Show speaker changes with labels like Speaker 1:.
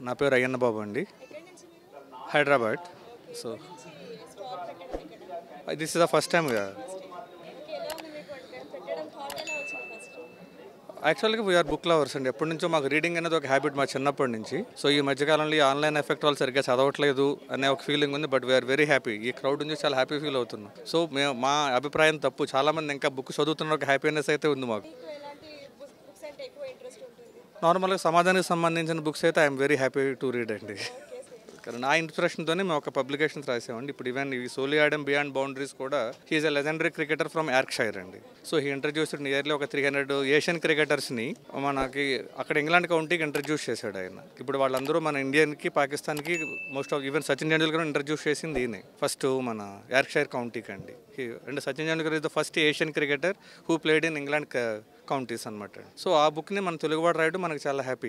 Speaker 1: నా పేరు అయ్యన్న బాబు అండి, Hyderabad. So this is the first time కదా. యాక్చువల్గా వీఆర్ బుక్ లవర్స్ అండి. ఎప్పటి నుంచో మాకు రీడింగ్ అనేది ఒక హ్యాబిట్ మా చిన్నప్పటి నుంచి. సో ఈ మధ్యకాలంలో ఈ ఆన్లైన్ ఎఫెక్ట్ వాళ్ళు సరిగ్గా చదవట్లేదు అనే ఒక ఫీలింగ్ ఉంది. But we are very happy. ఈ క్రౌడ్ నుంచి చాలా హ్యాపీ ఫీల్ అవుతున్నాం. సో మేము మా అభిప్రాయం తప్పు, చాలామంది ఇంకా బుక్ చదువుతున్న ఒక హ్యాపీనెస్ అయితే ఉంది మాకు. నార్మల్గా సమాజానికి సంబంధించిన బుక్స్ అయితే I'm very happy to read అండి. కానీ నా ఇన్స్పిరేషన్తోనే మేము ఒక పబ్లికేషన్స్ రాసామండి. ఇప్పుడు ఈవెన్ ఈ సోలీ ఆడమ్ బియాండ్ బౌండరీస్ కూడా he is a legendary cricketer from Yorkshire అండి. సో హీ ఇంట్రడ్యూస్డ్ నియర్లీ ఒక 300 ఏషియన్ క్రికెటర్స్ని మనకి అక్కడ ఇంగ్లాండ్ కౌంటీకి ఇంట్రడ్యూస్ చేశాడు ఆయన. ఇప్పుడు వాళ్ళందరూ మన ఇండియన్కి, పాకిస్తాన్కి most of even Sachin Tendulkar introduce చేసింది ఈయనే ఫస్ట్ మన యార్క్షైర్ కౌంటీకి అండి. And Sachin Tendulkar is the first Asian cricketer who played in England counties అనమాట. సో ఆ బుక్ని మన తెలుగువాడు రాయడం మనకు చాలా హ్యాపీ.